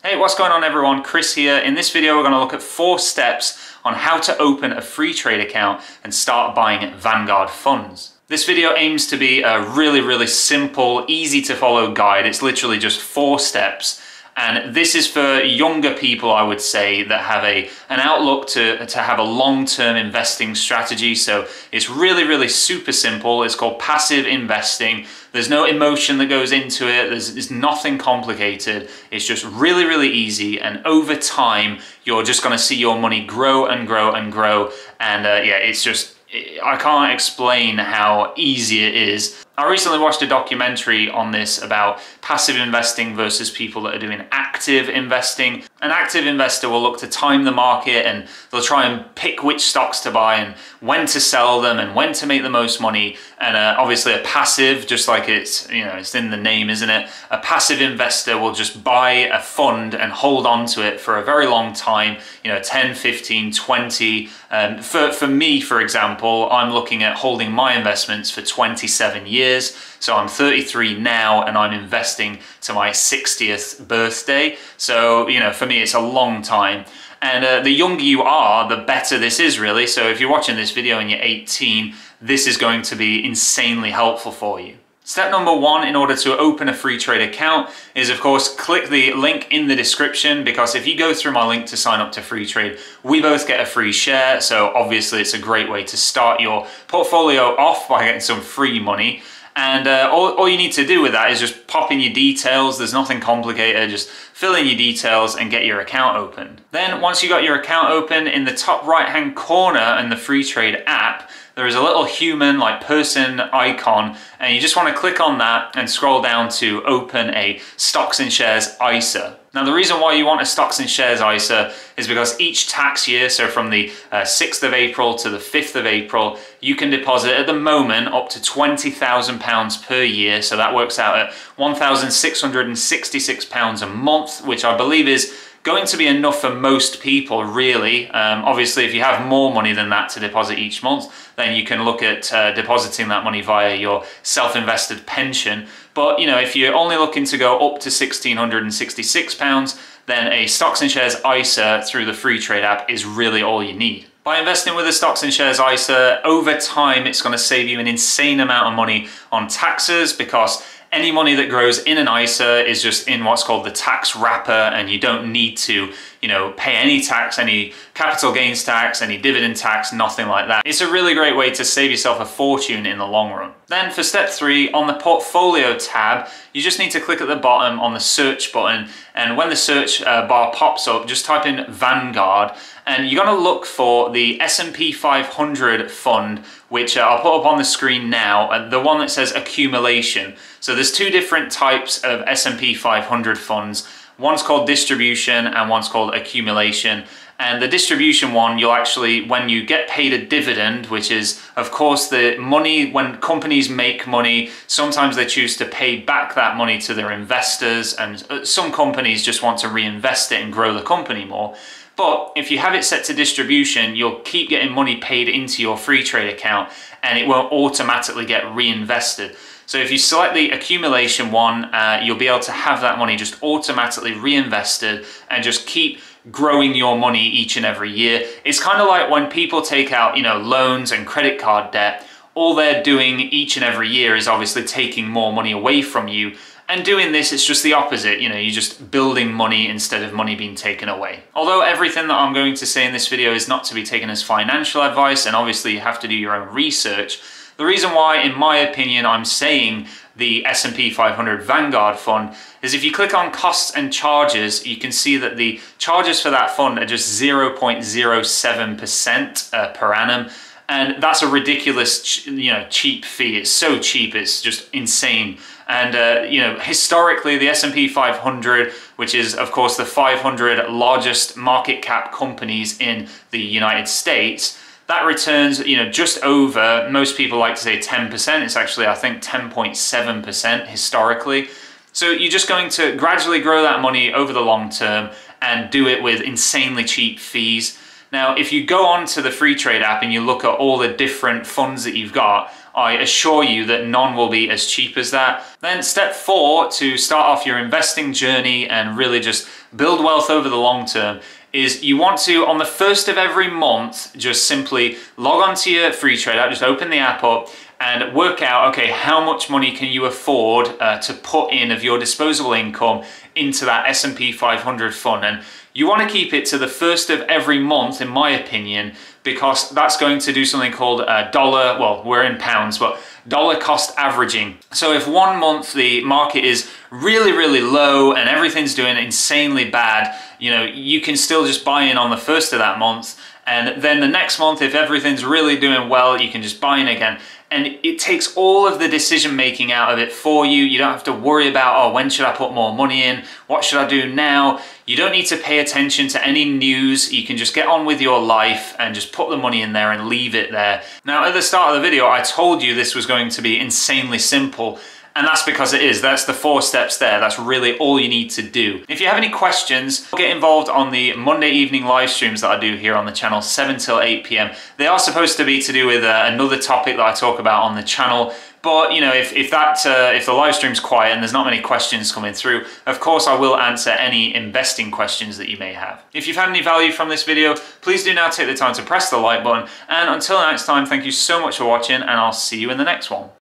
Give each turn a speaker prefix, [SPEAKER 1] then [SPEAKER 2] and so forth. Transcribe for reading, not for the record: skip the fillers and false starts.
[SPEAKER 1] Hey, what's going on everyone? Chris here. In this video, we're going to look at 4 steps on how to open a Freetrade account and start buying Vanguard funds. This video aims to be a really simple, easy to follow guide. It's literally just 4 steps. And this is for younger people, I would say, that have an outlook to have a long-term investing strategy. So it's really super simple. It's called passive investing. There's no emotion that goes into it. There's nothing complicated. It's just really easy. And over time, you're just going to see your money grow and grow and grow. And yeah, it's just, I can't explain how easy it is. I recently watched a documentary on this about passive investing versus people that are doing active investing. An active investor will look to time the market and they'll try and pick which stocks to buy and when to sell them and when to make the most money. And obviously a passive, just like it's in the name, isn't it? A passive investor will just buy a fund and hold on to it for a very long time, 10, 15, 20. For me, for example, I'm looking at holding my investments for 27 years. So I'm 33 now and I'm investing to my 60th birthday. So, for me, it's a long time. And the younger you are, the better this is really. So if you're watching this video and you're 18, this is going to be insanely helpful for you. Step number 1 in order to open a Freetrade account is, of course, click the link in the description, because if you go through my link to sign up to Freetrade, we both get a free share. So obviously it's a great way to start your portfolio off by getting some free money. And all you need to do with that is just pop in your details. There's nothing complicated. Just fill in your details and get your account opened. Then once you got your account open, in the top right-hand corner in the Freetrade app, there is a little human, like person icon, and you just want to click on that and scroll down to open a stocks and shares ISA. Now, the reason why you want a stocks and shares ISA is because each tax year, so from the 6th of April to the 5th of April, you can deposit at the moment up to £20,000 per year. So that works out at £1,666 a month, which I believe is going to be enough for most people, really. Obviously, if you have more money than that to deposit each month, then you can look at depositing that money via your self-invested pension. But if you're only looking to go up to £1,666, then a stocks and shares ISA through the Freetrade app is really all you need. By investing with a stocks and shares ISA, over time it's going to save you an insane amount of money on taxes, because any money that grows in an ISA is just in what's called the tax wrapper, and you don't need to, pay any tax, any capital gains tax, any dividend tax, nothing like that. It's a really great way to save yourself a fortune in the long run. Then for step 3, on the portfolio tab, you just need to click at the bottom on the search button, and when the search bar pops up, just type in Vanguard, and you're going to look for the S&P 500 fund, which I'll put up on the screen now, the one that says accumulation. So there's 2 different types of S&P 500 funds. One's called distribution and one's called accumulation. And the distribution one, you'll actually, when you get paid a dividend, which is, of course, the money, when companies make money, sometimes they choose to pay back that money to their investors, and some companies just want to reinvest it and grow the company more. But if you have it set to distribution, you'll keep getting money paid into your Freetrade account and it won't automatically get reinvested. So if you select the accumulation one, you'll be able to have that money just automatically reinvested and just keep growing your money each and every year. It's kind of like when people take out, loans and credit card debt, all they're doing each and every year is obviously taking more money away from you. And doing this, it's just the opposite. You're just building money instead of money being taken away. Although everything that I'm going to say in this video is not to be taken as financial advice, and obviously you have to do your own research, the reason why, in my opinion, I'm saying the S&P 500 Vanguard fund is if you click on costs and charges, you can see that the charges for that fund are just 0.07% per annum. And that's a ridiculous, cheap fee. It's so cheap, it's just insane. And, historically, the S&P 500, which is, of course, the 500 largest market cap companies in the United States, that returns, just over, most people like to say 10%. It's actually, I think, 10.7% historically. So you're just going to gradually grow that money over the long term and do it with insanely cheap fees. Now, if you go onto the Freetrade app and you look at all the different funds that you've got, I assure you that none will be as cheap as that. Then step 4 to start off your investing journey and really just build wealth over the long term is you want to, on the first of every month, just simply log onto your Freetrade app, just open the app up and work out, okay, how much money can you afford to put in of your disposable income into that S&P 500 fund. And you want to keep it to the first of every month, in my opinion, because that's going to do something called dollar, well, we're in pounds, but dollar cost averaging. So if one month the market is really, really low and everything's doing insanely bad, you know, you can still just buy in on the first of that month. And then the next month, if everything's really doing well, you can just buy in again. And it takes all of the decision making out of it for you. You don't have to worry about, oh, when should I put more money in? What should I do now? You don't need to pay attention to any news. You can just get on with your life and just put the money in there and leave it there. Now, at the start of the video, I told you this was going to be insanely simple. And that's because it is. That's the 4 steps there. That's really all you need to do. If you have any questions, get involved on the Monday evening live streams that I do here on the channel, 7 till 8 p.m. They are supposed to be to do with another topic that I talk about on the channel. But you know, if the live stream's quiet and there's not many questions coming through, of course I will answer any investing questions that you may have. If you've had any value from this video, please do now take the time to press the like button. And until next time, thank you so much for watching, and I'll see you in the next one.